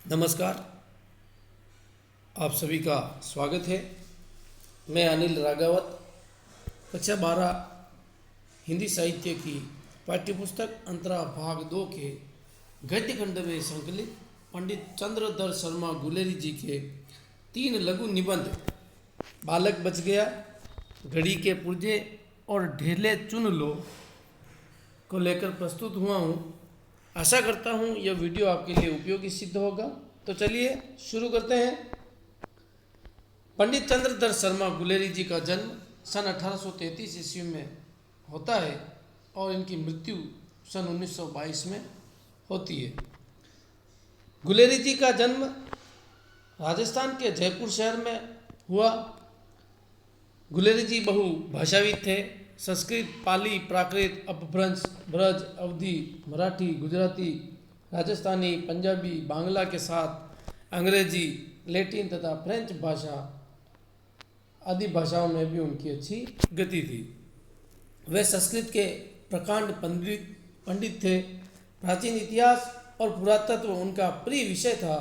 नमस्कार। आप सभी का स्वागत है। मैं अनिल राघवत कक्षा 12 हिंदी साहित्य की पाठ्यपुस्तक अंतरा भाग 2 के गद्य खंड में संकलित पंडित चंद्रधर शर्मा गुलेरी जी के 3 लघु निबंध बालक बच गया, घड़ी के पुर्जे और ढेले चुन लो को लेकर प्रस्तुत हुआ हूँ। आशा करता हूँ यह वीडियो आपके लिए उपयोगी सिद्ध होगा। तो चलिए शुरू करते हैं। पंडित चंद्रधर शर्मा गुलेरी जी का जन्म सन 1833 ईस्वी में होता है और इनकी मृत्यु सन 1922 में होती है। गुलेरी जी का जन्म राजस्थान के जयपुर शहर में हुआ। गुलेरी जी बहुभाषाविद थे। संस्कृत, पाली, प्राकृत, अपभ्रंश, ब्रज, अवधी, मराठी, गुजराती, राजस्थानी, पंजाबी, बांग्ला के साथ अंग्रेजी, लैटिन तथा फ्रेंच भाषा आदि भाषाओं में भी उनकी अच्छी गति थी। वे संस्कृत के प्रकांड पंडित थे। प्राचीन इतिहास और पुरातत्व उनका प्रिय विषय था।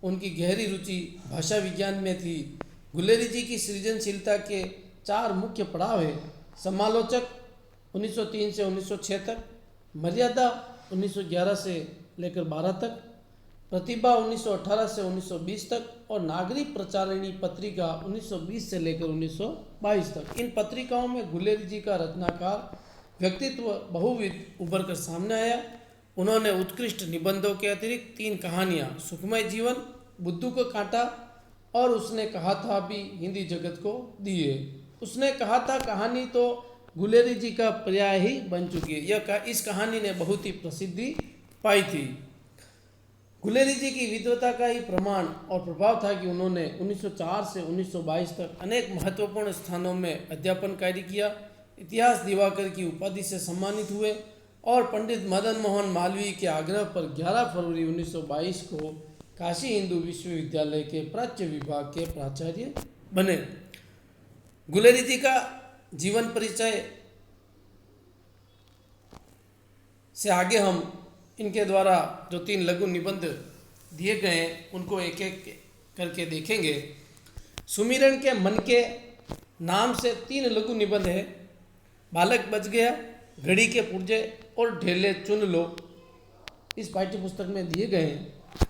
उनकी गहरी रुचि भाषा विज्ञान में थी। गुलेरी जी की सृजनशीलता के 4 मुख्य पड़ाव हैं: समालोचक 1903 से 1906 तक, मर्यादा 1911 से लेकर 12 तक, प्रतिभा 1918 से 1920 तक और नागरिक प्रचारिणी पत्रिका 1920 से लेकर 1922 तक। इन पत्रिकाओं में गुलेरी जी का रचनाकार व्यक्तित्व बहुविध उभर कर सामने आया। उन्होंने उत्कृष्ट निबंधों के अतिरिक्त 3 कहानियाँ सुखमय जीवन, बुद्धू को कांटा और उसने कहा था भी हिंदी जगत को दी है। उसने कहा था कहानी तो गुलेरी जी का पर्याय ही बन चुकी है। इस कहानी ने बहुत ही प्रसिद्धि पाई थी। गुलेरी जी की विद्वता का ही प्रमाण और प्रभाव था कि उन्होंने 1904 से 1922 तक अनेक महत्वपूर्ण स्थानों में अध्यापन कार्य किया। इतिहास दिवाकर की उपाधि से सम्मानित हुए और पंडित मदन मोहन मालवीय के आग्रह पर 11 फरवरी 1922 को काशी हिंदू विश्वविद्यालय के प्राच्य विभाग के प्राचार्य बने। गुलेरी जी का जीवन परिचय से आगे हम इनके द्वारा जो 3 लघु निबंध दिए गए हैं उनको एक एक करके देखेंगे। सुमिरन के मन के नाम से 3 लघु निबंध है। बालक बच गया, घड़ी के पुर्जे और ढेले चुन लो इस पाठ्यपुस्तक में दिए गए हैं।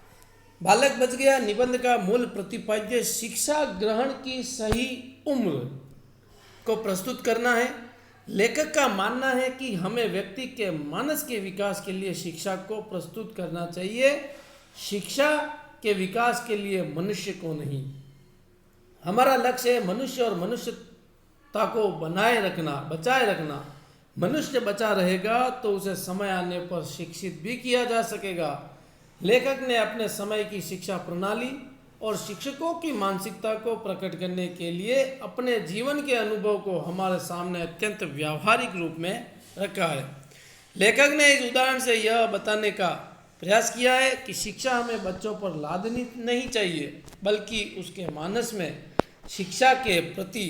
बालक बच गया निबंध का मूल प्रतिपाद्य शिक्षा ग्रहण की सही उम्र को प्रस्तुत करना है। लेखक का मानना है कि हमें व्यक्ति के मानस के विकास के लिए शिक्षा को प्रस्तुत करना चाहिए, शिक्षा के विकास के लिए मनुष्य को नहीं। हमारा लक्ष्य है मनुष्य और मनुष्यता को बचाए रखना। मनुष्य बचा रहेगा तो उसे समय आने पर शिक्षित भी किया जा सकेगा। लेखक ने अपने समय की शिक्षा प्रणाली और शिक्षकों की मानसिकता को प्रकट करने के लिए अपने जीवन के अनुभव को हमारे सामने अत्यंत व्यावहारिक रूप में रखा है। लेखक ने इस उदाहरण से यह बताने का प्रयास किया है कि शिक्षा हमें बच्चों पर लादनी नहीं चाहिए, बल्कि उसके मानस में शिक्षा के प्रति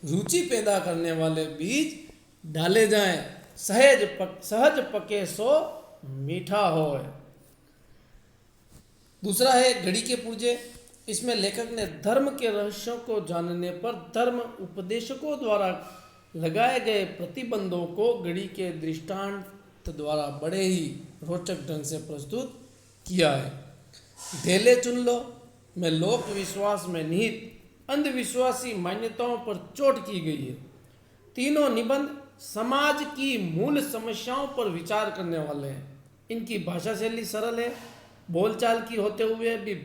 रुचि पैदा करने वाले बीज डाले जाएं। सहज पके सो मीठा होए। दूसरा है घड़ी के पुर्जे। इसमें लेखक ने धर्म के रहस्यों को जानने पर धर्म उपदेशकों द्वारा लगाए गए प्रतिबंधों को घड़ी के दृष्टांत द्वारा बड़े ही रोचक ढंग से प्रस्तुत किया है। ढेले चुन लो में लोक विश्वास में निहित अंधविश्वासी मान्यताओं पर चोट की गई है। तीनों निबंध समाज की मूल समस्याओं पर विचार करने वाले हैं। इनकी भाषा शैली सरल है, बोलचाल की होते हुए भी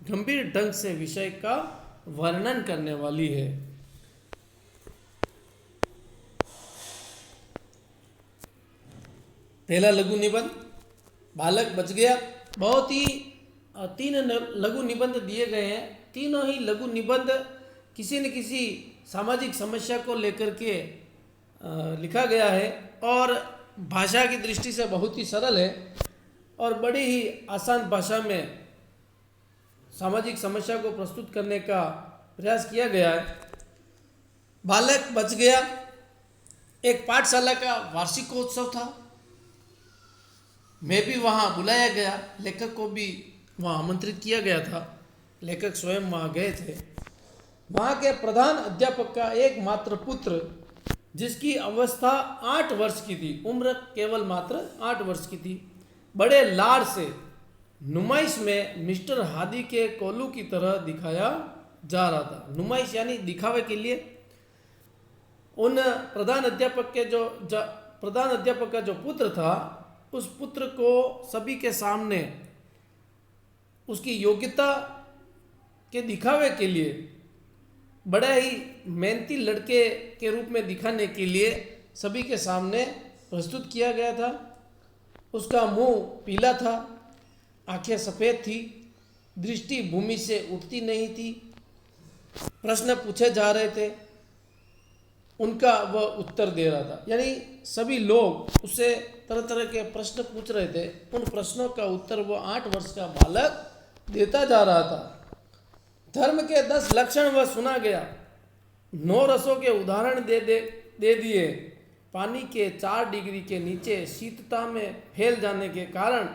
गंभीर ढंग से विषय का वर्णन करने वाली है। पहला लघु निबंध बालक बच गया। बहुत ही 3 लघु निबंध दिए गए हैं। तीनों ही लघु निबंध किसी न किसी सामाजिक समस्या को लेकर के लिखा गया है और भाषा की दृष्टि से बहुत ही सरल है और बड़ी ही आसान भाषा में सामाजिक समस्या को प्रस्तुत करने का प्रयास किया गया है। बालक बच गया एक पाठशाला का वार्षिकोत्सव था। मैं भी वहाँ बुलाया गया, लेखक को भी वहाँ आमंत्रित किया गया था, लेखक स्वयं वहाँ गए थे। वहाँ के प्रधान अध्यापक का एकमात्र पुत्र, जिसकी अवस्था 8 वर्ष की थी, उम्र केवल मात्र 8 वर्ष की थी, बड़े लाड से नुमाइश में मिस्टर हादी के कोलू की तरह दिखाया जा रहा था। नुमाइश यानी दिखावे के लिए। उन प्रधान अध्यापक का जो पुत्र था, उस पुत्र को सभी के सामने उसकी योग्यता के दिखावे के लिए, बड़ा ही मेहनती लड़के के रूप में दिखाने के लिए सभी के सामने प्रस्तुत किया गया था। उसका मुंह पीला था, आंखें सफ़ेद थी, दृष्टि भूमि से उठती नहीं थी। प्रश्न पूछे जा रहे थे, उनका वह उत्तर दे रहा था। यानी सभी लोग उससे तरह तरह के प्रश्न पूछ रहे थे, उन प्रश्नों का उत्तर वो 8 वर्ष का बालक देता जा रहा था। धर्म के 10 लक्षण वह सुना गया, 9 रसों के उदाहरण दे दिए। पानी के 4 डिग्री के नीचे शीतता में फैल जाने के कारण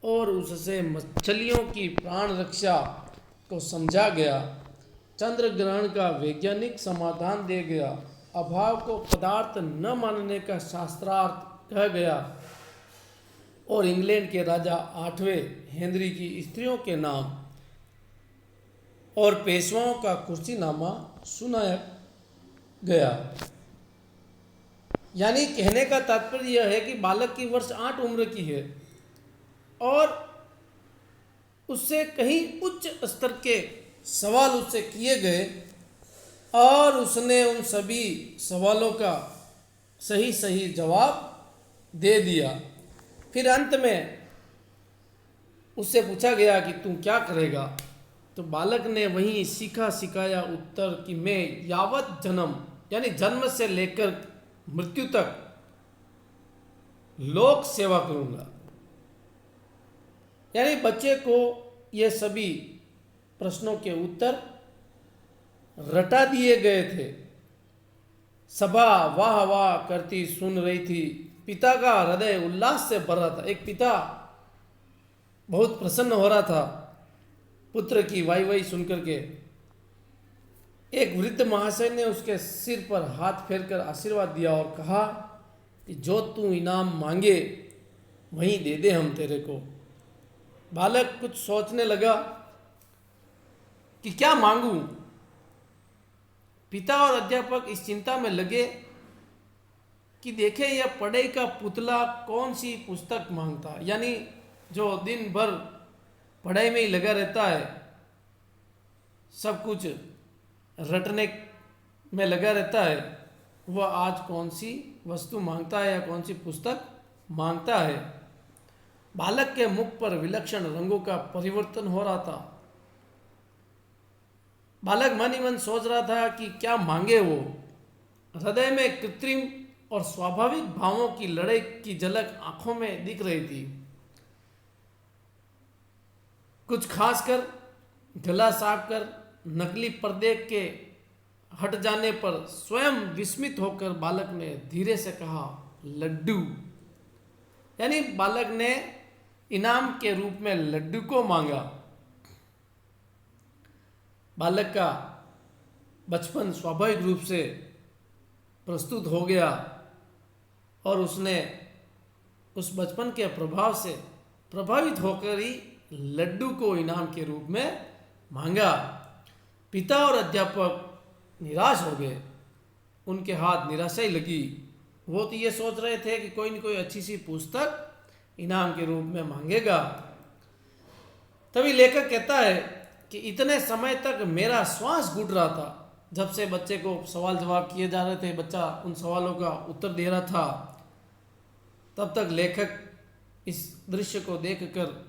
और उससे मछलियों की प्राण रक्षा को समझा गया। चंद्र ग्रहण का वैज्ञानिक समाधान दे गया। अभाव को पदार्थ न मानने का शास्त्रार्थ कह गया। और इंग्लैंड के राजा 8वें हेनरी की स्त्रियों के नाम और पेशवाओं का कुर्सीनामा सुनाया गया। यानी कहने का तात्पर्य यह है कि बालक की वर्ष 8 उम्र की है और उससे कहीं उच्च स्तर के सवाल उससे किए गए और उसने उन सभी सवालों का सही सही जवाब दे दिया। फिर अंत में उससे पूछा गया कि तुम क्या करेगा, तो बालक ने वही सीखा सिखाया उत्तर कि मैं यावत जन्म यानी जन्म से लेकर मृत्यु तक लोक सेवा करूंगा। यानी बच्चे को ये सभी प्रश्नों के उत्तर रटा दिए गए थे। सभा वाह वाह करती सुन रही थी। पिता का हृदय उल्लास से भर रहा था। एक पिता बहुत प्रसन्न हो रहा था पुत्र की वाई वाई सुनकर के। एक वृद्ध महाशय ने उसके सिर पर हाथ फेरकर आशीर्वाद दिया और कहा कि जो तू इनाम मांगे वहीं दे दे हम तेरे को। बालक कुछ सोचने लगा कि क्या मांगूं। पिता और अध्यापक इस चिंता में लगे कि देखे यह पढ़ाई का पुतला कौन सी पुस्तक मांगता, यानी जो दिन भर पढ़ाई में ही लगा रहता है, सब कुछ रटने में लगा रहता है, वह आज कौन सी वस्तु मांगता है या कौन सी पुस्तक मांगता है। बालक के मुख पर विलक्षण रंगों का परिवर्तन हो रहा था। बालक मन ही मन सोच रहा था कि क्या मांगे वो। हृदय में कृत्रिम और स्वाभाविक भावों की लड़ाई की झलक आंखों में दिख रही थी। कुछ खास कर गला साफ कर नकली पर्दे के हट जाने पर स्वयं विस्मित होकर बालक ने धीरे से कहा लड्डू। यानी बालक ने इनाम के रूप में लड्डू को मांगा। बालक का बचपन स्वाभाविक रूप से प्रस्तुत हो गया और उसने उस बचपन के प्रभाव से प्रभावित होकर ही लड्डू को इनाम के रूप में मांगा। पिता और अध्यापक निराश हो गए। उनके हाथ निराशा ही लगी। वो तो ये सोच रहे थे कि कोई न कोई अच्छी सी पुस्तक इनाम के रूप में मांगेगा। तभी लेखक कहता है कि इतने समय तक मेरा श्वास घुट रहा था। जब से बच्चे को सवाल जवाब किए जा रहे थे, बच्चा उन सवालों का उत्तर दे रहा था, तब तक लेखक इस दृश्य को देखकर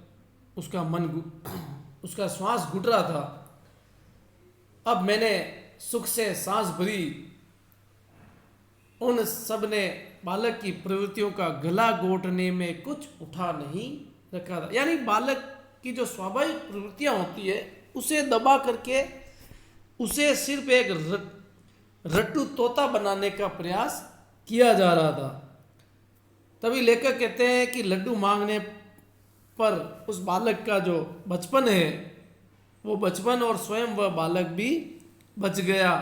उसका श्वास घुट रहा था। अब मैंने सुख से सांस भरी। उन सब ने बालक की प्रवृत्तियों का गला घोटने में कुछ उठा नहीं रखा था। यानी बालक की जो स्वाभाविक प्रवृत्तियां होती है उसे दबा करके उसे सिर्फ एक रट्टू तोता बनाने का प्रयास किया जा रहा था। तभी लेखक कहते हैं कि लड्डू मांगने पर उस बालक का जो बचपन है वो बचपन और स्वयं वह बालक भी बच गया।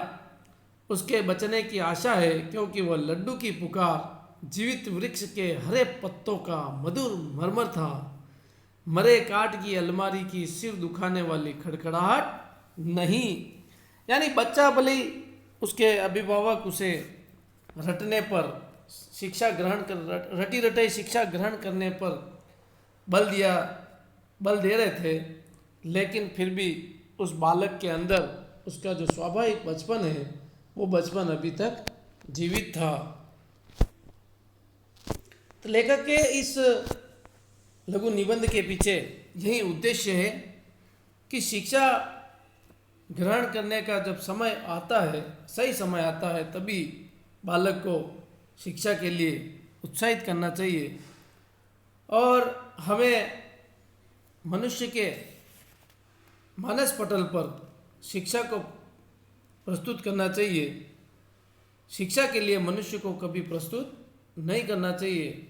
उसके बचने की आशा है क्योंकि वह लड्डू की पुकार जीवित वृक्ष के हरे पत्तों का मधुर मरमर था, मरे काठ की अलमारी की सिर दुखाने वाली खड़खड़ाहट नहीं। यानी बच्चा भले ही उसके अभिभावक उसे रटने पर शिक्षा ग्रहण कर रटी रटाई शिक्षा ग्रहण करने पर बल दे रहे थे, लेकिन फिर भी उस बालक के अंदर उसका जो स्वाभाविक बचपन है वो बचपन अभी तक जीवित था। तो लेखक के इस लघु निबंध के पीछे यही उद्देश्य है कि शिक्षा ग्रहण करने का जब समय आता है, सही समय आता है, तभी बालक को शिक्षा के लिए उत्साहित करना चाहिए। और हमें मनुष्य के मानस पटल पर शिक्षा को प्रस्तुत करना चाहिए। शिक्षा के लिए मनुष्य को कभी प्रस्तुत नहीं करना चाहिए।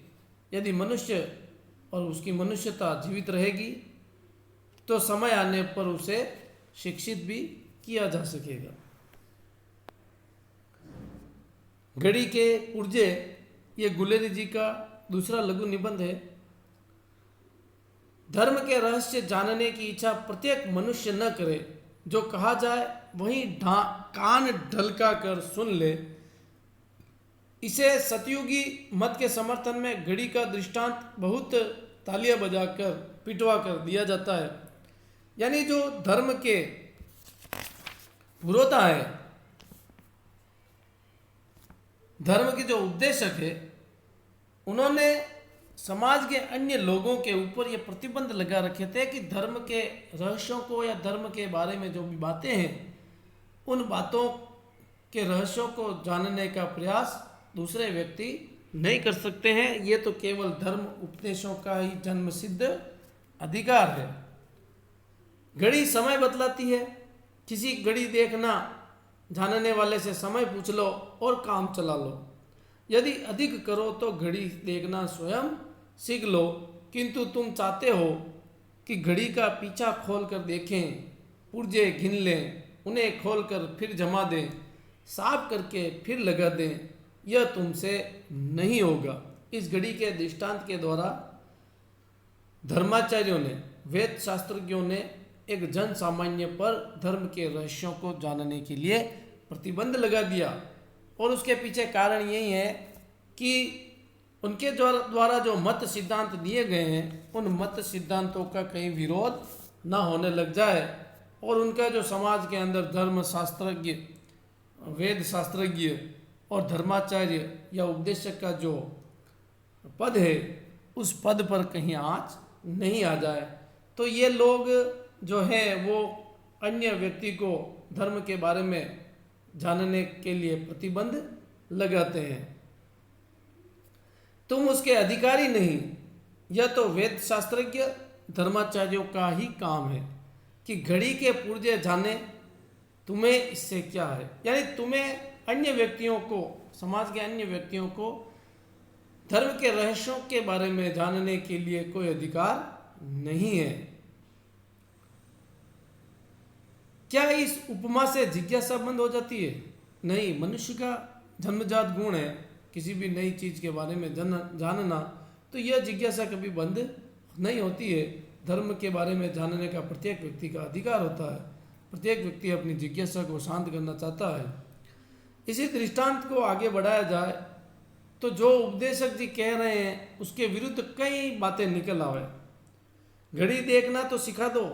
यदि मनुष्य और उसकी मनुष्यता जीवित रहेगी तो समय आने पर उसे शिक्षित भी किया जा सकेगा। घड़ी के पुर्जे ये गुलेरी जी का दूसरा लघु निबंध है। धर्म के रहस्य जानने की इच्छा प्रत्येक मनुष्य न करे, जो कहा जाए वही कान ढलका कर सुन ले। इसे सतयुगी मत के समर्थन में घड़ी का दृष्टांत बहुत तालियां बजाकर पिटवा कर दिया जाता है। यानी जो धर्म के पुरोधा है, धर्म के जो उपदेशक है, उन्होंने समाज के अन्य लोगों के ऊपर ये प्रतिबंध लगा रखे थे कि धर्म के रहस्यों को या धर्म के बारे में जो भी बातें हैं उन बातों के रहस्यों को जानने का प्रयास दूसरे व्यक्ति नहीं कर सकते हैं। ये तो केवल धर्म उपदेशों का ही जन्म सिद्ध अधिकार है। घड़ी समय बतलाती है। किसी घड़ी देखना जानने वाले से समय पूछ लो और काम चला लो। यदि अधिक करो तो घड़ी देखना स्वयं सीख लो, किंतु तुम चाहते हो कि घड़ी का पीछा खोल कर देखें, पुर्जे गिन लें, उन्हें खोलकर फिर जमा दें, साफ करके फिर लगा दें, यह तुमसे नहीं होगा। इस घड़ी के दृष्टांत के द्वारा धर्माचार्यों ने, वेद शास्त्रज्ञों ने एक जन सामान्य पर धर्म के रहस्यों को जानने के लिए प्रतिबंध लगा दिया। और उसके पीछे कारण यही है कि उनके द्वारा जो मत सिद्धांत दिए गए हैं, उन मत सिद्धांतों का कहीं विरोध ना होने लग जाए और उनका जो समाज के अंदर धर्म शास्त्रज्ञ, वेद शास्त्रज्ञ और धर्माचार्य या उपदेशक का जो पद है, उस पद पर कहीं आँच नहीं आ जाए। तो ये लोग जो है वो अन्य व्यक्ति को धर्म के बारे में जानने के लिए प्रतिबंध लगाते हैं। तुम उसके अधिकारी नहीं। यह तो वेद शास्त्रज्ञ धर्माचार्यों का ही काम है कि घड़ी के पुर्जे जाने, तुम्हें इससे क्या है। यानी तुम्हें अन्य व्यक्तियों को, समाज के अन्य व्यक्तियों को धर्म के रहस्यों के बारे में जानने के लिए कोई अधिकार नहीं है। क्या इस उपमा से जिज्ञासा बंद हो जाती है? नहीं, मनुष्य का जन्मजात गुण है किसी भी नई चीज़ के बारे में जानना, तो यह जिज्ञासा कभी बंद नहीं होती है। धर्म के बारे में जानने का प्रत्येक व्यक्ति का अधिकार होता है। प्रत्येक व्यक्ति अपनी जिज्ञासा को शांत करना चाहता है। इसी दृष्टांत को आगे बढ़ाया जाए तो जो उपदेशक जी कह रहे हैं उसके विरुद्ध कई बातें निकल आवे। घड़ी देखना तो सिखा दो,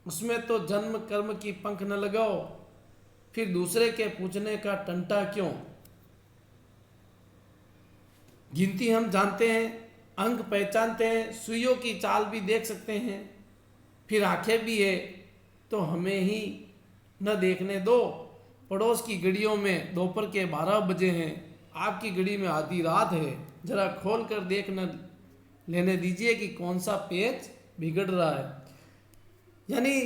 उसमें तो जन्म कर्म की पंख न लगाओ, फिर दूसरे के पूछने का टंटा क्यों। गिनती हम जानते हैं, अंक पहचानते हैं, सुइयों की चाल भी देख सकते हैं, फिर आंखें भी है, तो हमें ही न देखने दो। पड़ोस की घड़ियों में दोपहर के 12 बजे हैं, आपकी घड़ी में आधी रात है। जरा खोल कर देख न लेने दीजिए कि कौन सा पेच बिगड़ रहा है। यानी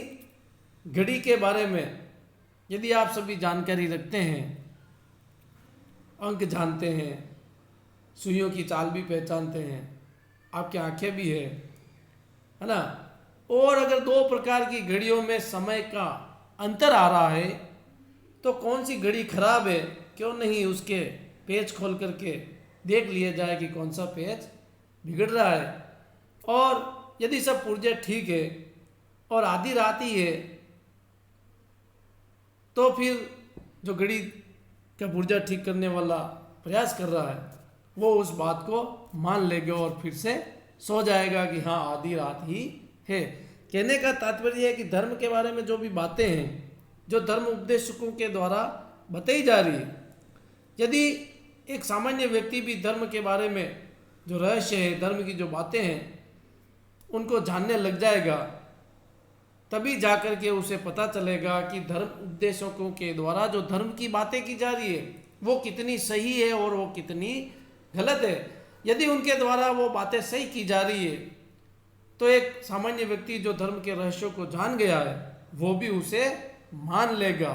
घड़ी के बारे में यदि आप सभी जानकारी रखते हैं, अंक जानते हैं, सुइयों की चाल भी पहचानते हैं, आपकी आंखें भी है, है ना। और अगर दो प्रकार की घड़ियों में समय का अंतर आ रहा है तो कौन सी घड़ी खराब है, क्यों नहीं उसके पेच खोल करके देख लिया जाए कि कौन सा पेच बिगड़ रहा है। और यदि सब पुर्जे ठीक है और आधी रात ही है तो फिर जो घड़ी का पुर्जा ठीक करने वाला प्रयास कर रहा है वो उस बात को मान लेगा और फिर से सो जाएगा कि हाँ आधी रात ही है। कहने का तात्पर्य है कि धर्म के बारे में जो भी बातें हैं जो धर्म उपदेशकों के द्वारा बताई जा रही है, यदि एक सामान्य व्यक्ति भी धर्म के बारे में जो रहस्य है, धर्म की जो बातें हैं उनको जानने लग जाएगा, तभी जाकर के उसे पता चलेगा कि धर्म उपदेशकों के द्वारा जो धर्म की बातें की जा रही है वो कितनी सही है और वो कितनी गलत है। यदि उनके द्वारा वो बातें सही की जा रही है तो एक सामान्य व्यक्ति जो धर्म के रहस्यों को जान गया है वो भी उसे मान लेगा।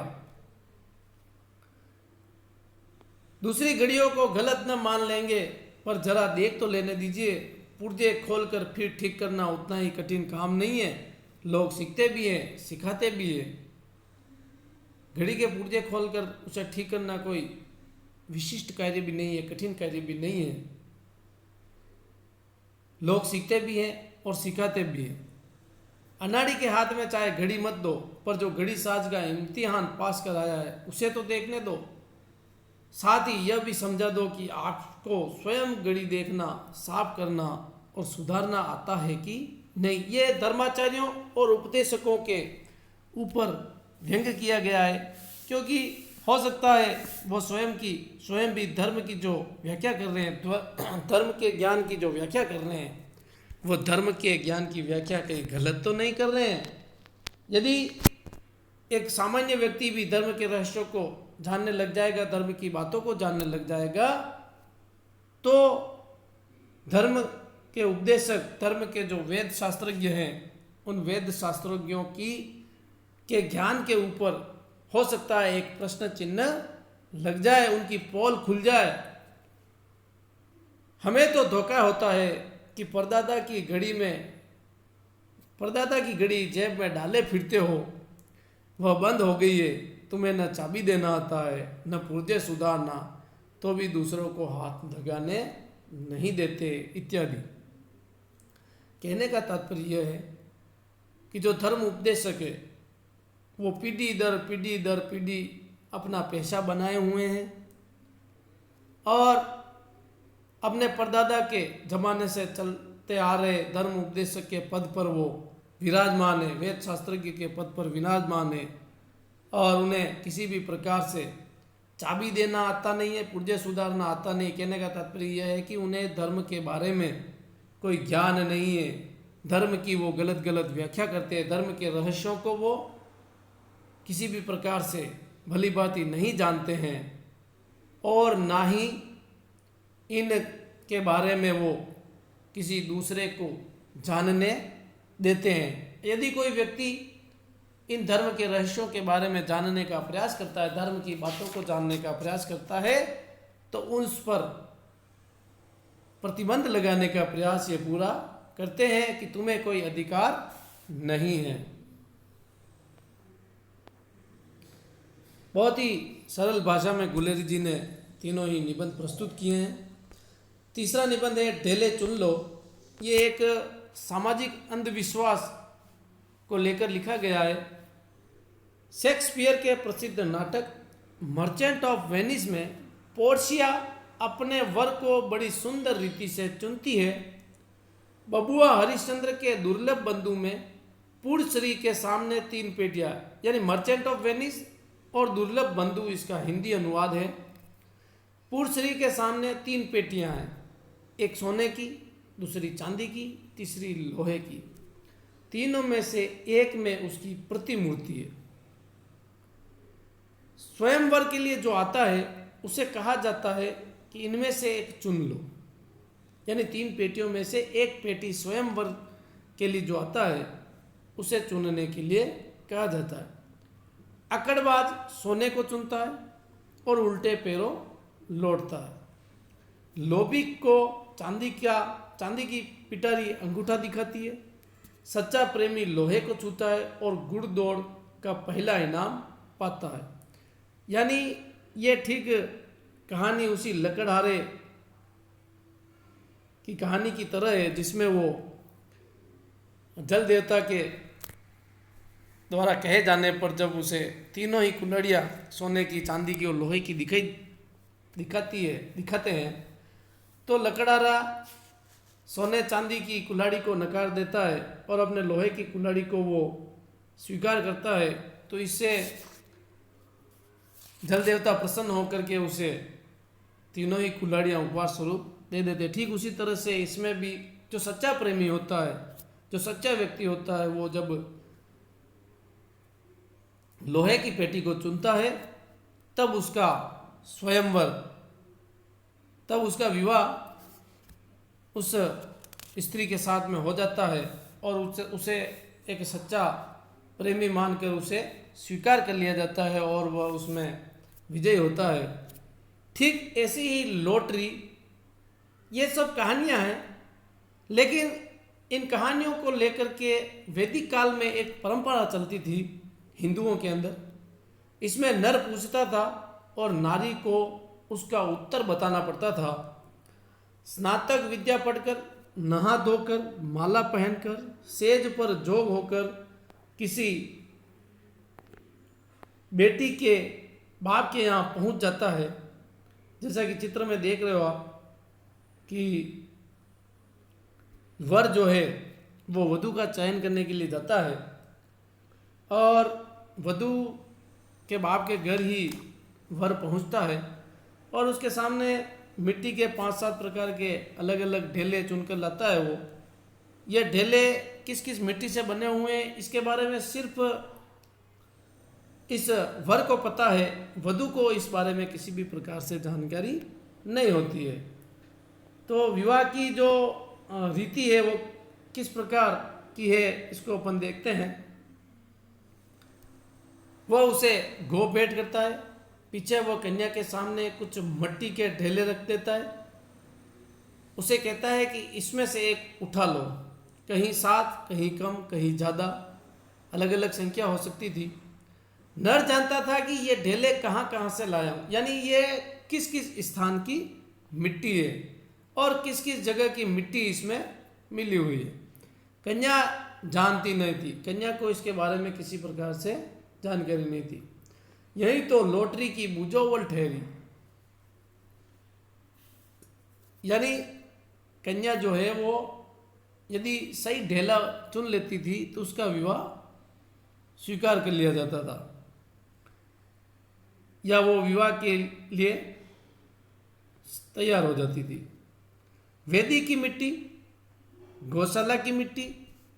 दूसरी घड़ियों को गलत न मान लेंगे, पर जरा देख तो लेने दीजिए। पुर्जे खोलकर फिर ठीक करना उतना ही कठिन काम नहीं है, लोग सीखते भी हैं सिखाते भी हैं। घड़ी के पुर्जे खोलकर उसे ठीक करना कोई विशिष्ट कार्य भी नहीं है, कठिन कार्य भी नहीं है, लोग सीखते भी हैं और सिखाते भी हैं। अनाड़ी के हाथ में चाहे घड़ी मत दो, पर जो घड़ी साज का इम्तिहान पास कर आया है उसे तो देखने दो। साथ ही यह भी समझा दो कि आपको स्वयं घड़ी देखना, साफ करना और सुधारना आता है कि नहीं। ये धर्माचार्यों और उपदेशकों के ऊपर व्यंग किया गया है, क्योंकि हो सकता है वो स्वयं भी धर्म की जो व्याख्या कर रहे हैं, धर्म के ज्ञान की जो व्याख्या कर रहे हैं, वो धर्म के ज्ञान की व्याख्या कहीं गलत तो नहीं कर रहे हैं। यदि एक सामान्य व्यक्ति भी धर्म के रहस्यों को जानने लग जाएगा, धर्म की बातों को जानने लग जाएगा, तो धर्म के उपदेशक, धर्म के जो वेद शास्त्रज्ञ हैं, उन वेद शास्त्रज्ञों के ज्ञान के ऊपर हो सकता है एक प्रश्न चिन्ह लग जाए, उनकी पोल खुल जाए। हमें तो धोखा होता है कि परदादा की घड़ी जेब में डाले फिरते हो, वह बंद हो गई है, तुम्हें न चाबी देना आता है न पुर्जे सुधारना, तो भी दूसरों को हाथ लगाने नहीं देते इत्यादि। कहने का तात्पर्य यह है कि जो धर्म उपदेशक है वो पीढ़ी दर पीढ़ी अपना पेशा बनाए हुए हैं और अपने परदादा के जमाने से चलते आ रहे धर्म उपदेशक के पद पर वो विराजमान है, वेद शास्त्रज्ञ के पद पर विराजमान है, और उन्हें किसी भी प्रकार से चाबी देना आता नहीं है, पुर्जे सुधारना आता नहीं। कहने का तात्पर्य यह है कि उन्हें धर्म के बारे में कोई ज्ञान नहीं है, धर्म की वो गलत व्याख्या करते हैं, धर्म के रहस्यों को वो किसी भी प्रकार से भली भांति नहीं जानते हैं और ना ही इन के बारे में वो किसी दूसरे को जानने देते हैं। यदि कोई व्यक्ति इन धर्म के रहस्यों के बारे में जानने का प्रयास करता है, धर्म की बातों को जानने का प्रयास करता है, तो उस पर प्रतिबंध लगाने का प्रयास ये पूरा करते हैं कि तुम्हें कोई अधिकार नहीं है। बहुत ही सरल भाषा में गुलेरी जी ने तीनों ही निबंध प्रस्तुत किए हैं। तीसरा निबंध है ढेले चुन लो। ये एक सामाजिक अंधविश्वास को लेकर लिखा गया है। शेक्सपियर के प्रसिद्ध नाटक मर्चेंट ऑफ वेनिस में पोर्शिया अपने वर को बड़ी सुंदर रीति से चुनती है। बबुआ हरिश्चंद्र के दुर्लभ बंधु में पूर्णश्री के सामने 3 पेटियां, यानी मर्चेंट ऑफ वेनिस और दुर्लभ बंधु इसका हिंदी अनुवाद है। पूर्णश्री के सामने 3 पेटियां हैं, एक सोने की, दूसरी चांदी की, तीसरी लोहे की। तीनों में से एक में उसकी प्रतिमूर्ति है। स्वयंवर के लिए जो आता है उसे कहा जाता है कि इनमें से एक चुन लो, यानी 3 पेटियों में से एक पेटी स्वयंवर के लिए जो आता है उसे चुनने के लिए कहा जाता है। अकड़बाज सोने को चुनता है और उल्टे पैरों लौटता है। लोभिक को चांदी की पिटारी अंगूठा दिखाती है। सच्चा प्रेमी लोहे को छूता है और गुड़ दौड़ का पहला इनाम पाता है। यानी ये ठीक कहानी उसी लकड़हारे की कहानी की तरह है, जिसमें वो जल देवता के द्वारा कहे जाने पर जब उसे तीनों ही कुल्हाड़ियाँ सोने की, चांदी की और लोहे की दिखाते हैं, तो लकड़हारा सोने चांदी की कुल्हाड़ी को नकार देता है और अपने लोहे की कुल्हाड़ी को वो स्वीकार करता है। तो इससे जल देवता प्रसन्न होकर के उसे तीनों ही कुल्हाड़ियाँ उपहार स्वरूप दे देते। ठीक उसी तरह से इसमें भी जो सच्चा प्रेमी होता है, जो सच्चा व्यक्ति होता है, वो जब लोहे की पेटी को चुनता है तब उसका स्वयंवर, तब उसका विवाह उस स्त्री के साथ में हो जाता है और उसे एक सच्चा प्रेमी मानकर उसे स्वीकार कर लिया जाता है और वह उसमें विजयी होता है। ठीक ऐसी ही लॉटरी, ये सब कहानियाँ हैं, लेकिन इन कहानियों को लेकर के वैदिक काल में एक परंपरा चलती थी हिंदुओं के अंदर। इसमें नर पूछता था और नारी को उसका उत्तर बताना पड़ता था। स्नातक विद्या पढ़कर, नहा धोकर, माला पहनकर, सेज पर जोग होकर किसी बेटी के बाप के यहाँ पहुँच जाता है। जैसा कि चित्र में देख रहे हो आप कि वर जो है वो वधू का चयन करने के लिए जाता है और वधू के बाप के घर ही वर पहुंचता है और उसके सामने मिट्टी के 5-7 प्रकार के अलग अलग ढेले चुनकर लाता है। वो ये ढेले किस किस मिट्टी से बने हुए हैं इसके बारे में सिर्फ इस वर को पता है, वधू को इस बारे में किसी भी प्रकार से जानकारी नहीं होती है। तो विवाह की जो रीति है वो किस प्रकार की है इसको अपन देखते हैं। वह उसे गो भेंट करता है, पीछे वो कन्या के सामने कुछ मिट्टी के ढेले रख देता है, उसे कहता है कि इसमें से एक उठा लो, कहीं 7, कहीं कम, कहीं ज़्यादा, अलग अलग संख्या हो सकती थी। नर जानता था कि ये ढेले कहाँ कहाँ से लाया हूँ, यानी ये किस किस स्थान की मिट्टी है और किस किस जगह की मिट्टी इसमें मिली हुई है। कन्या जानती नहीं थी, कन्या को इसके बारे में किसी प्रकार से जानकारी नहीं थी। यही तो लॉटरी की बुझावल ठहरी, यानी कन्या जो है वो यदि सही ढेला चुन लेती थी तो उसका विवाह स्वीकार कर लिया जाता था या वो विवाह के लिए तैयार हो जाती थी। वेदी की मिट्टी, गौशाला की मिट्टी,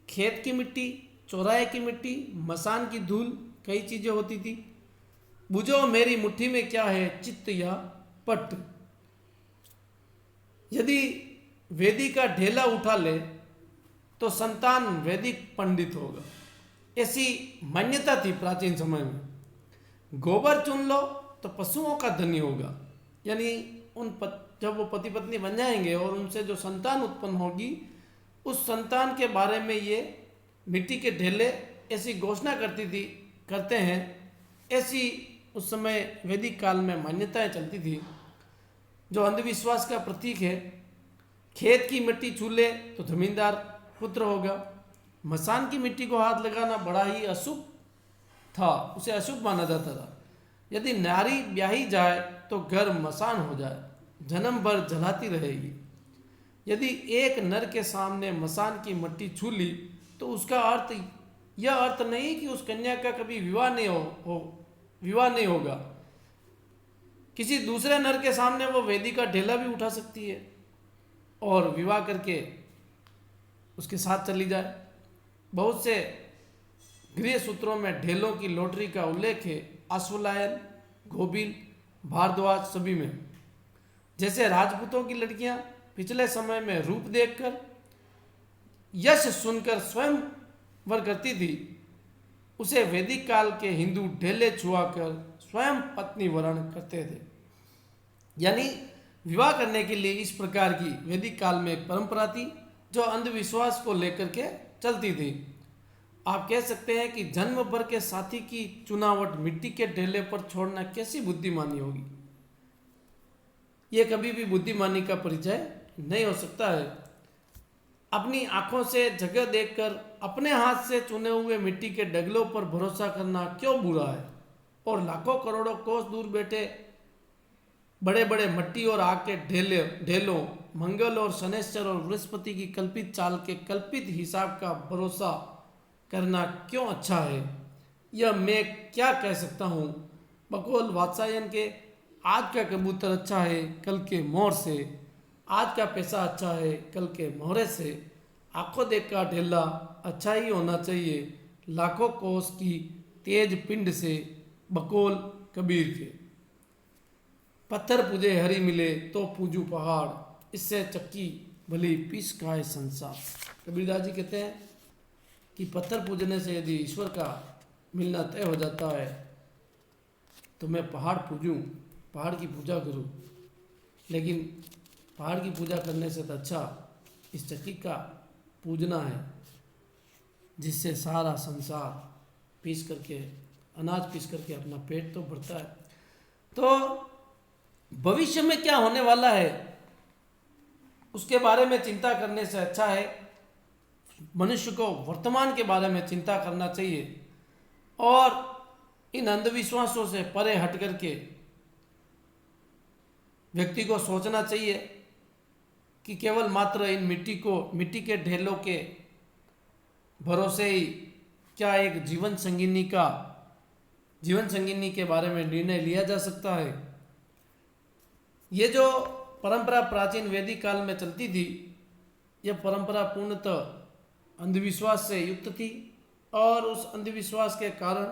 खेत की मिट्टी, चौराहे की मिट्टी, मसान की धूल, कई चीजें होती थी। बुझो मेरी मुट्ठी में क्या है, चित्त या पट। यदि वेदी का ढेला उठा ले तो संतान वैदिक पंडित होगा, ऐसी मान्यता थी प्राचीन समय में। गोबर चुन लो तो पशुओं का धनी होगा, यानी जब वो पति पत्नी बन जाएंगे और उनसे जो संतान उत्पन्न होगी उस संतान के बारे में ये मिट्टी के ढेले ऐसी घोषणा करते हैं। ऐसी उस समय वैदिक काल में मान्यताएं चलती थी जो अंधविश्वास का प्रतीक है। खेत की मिट्टी छू ले तो जमींदार पुत्र होगा। मसान की मिट्टी को हाथ लगाना बड़ा ही अशुभ था, उसे अशुभ माना जाता था। यदि नारी ब्याही जाए तो घर मसान हो जाए, जन्म भर जलाती रहेगी। यदि एक नर के सामने मसान की मिट्टी छू ली तो उसका अर्थ यह अर्थ नहीं कि उस कन्या का कभी विवाह नहीं होगा। किसी दूसरे नर के सामने वो वेदी का ढेला भी उठा सकती है और विवाह करके उसके साथ चली जाए। बहुत से गृह सूत्रों में ढेलों की लॉटरी का उल्लेख है, अश्वलायन, गोबिल, भारद्वाज सभी में। जैसे राजपूतों की लड़कियां पिछले समय में रूप देखकर, यश सुनकर स्वयं वर करती थी, उसे वैदिक काल के हिंदू ढेले छुआकर स्वयं पत्नी वरण करते थे। यानी विवाह करने के लिए इस प्रकार की वैदिक काल में एक परंपरा थी जो अंधविश्वास को लेकर के चलती थी। आप कह सकते हैं कि जन्म भर के साथी की चुनावट मिट्टी के ढेले पर छोड़ना कैसी बुद्धिमानी होगी। यह कभी भी बुद्धिमानी का परिचय नहीं हो सकता है। अपनी आंखों से जगह देखकर अपने हाथ से चुने हुए मिट्टी के डगलों पर भरोसा करना क्यों बुरा है, और लाखों करोड़ों कोस दूर बैठे बड़े बड़े मट्टी और आग के ढेलों मंगल और शनैश्चर और बृहस्पति की कल्पित चाल के कल्पित हिसाब का भरोसा करना क्यों अच्छा है। यह मैं क्या कह सकता हूँ। बकौल वात्सायन के आज का कबूतर अच्छा है कल के मोर से, आज का पैसा अच्छा है कल के मोहरे से, आंखों देख का ढेला अच्छा ही होना चाहिए लाखों कोस की तेज पिंड से। बकौल कबीर के। पत्थर पूजे हरी मिले तो पूजू पहाड़, इससे चक्की भली पीस खाए संसार। कबीरदास जी कहते हैं कि पत्थर पूजने से यदि ईश्वर का मिलना तय हो जाता है तो मैं पहाड़ पूजूं, पहाड़ की पूजा करूं, लेकिन पहाड़ की पूजा करने से तो अच्छा इस चक्की का पूजना है जिससे सारा संसार पीस करके, अनाज पीस करके अपना पेट तो भरता है। तो भविष्य में क्या होने वाला है उसके बारे में चिंता करने से अच्छा है मनुष्य को वर्तमान के बारे में चिंता करना चाहिए, और इन अंधविश्वासों से परे हट करके व्यक्ति को सोचना चाहिए कि केवल मात्र इन मिट्टी के ढेलों के भरोसे ही क्या एक जीवन संगिनी के बारे में निर्णय लिया जा सकता है। ये जो परंपरा प्राचीन वैदिक काल में चलती थी, यह परंपरा पूर्णतः अंधविश्वास से युक्त थी, और उस अंधविश्वास के कारण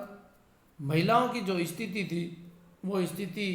महिलाओं की जो स्थिति थी वो स्थिति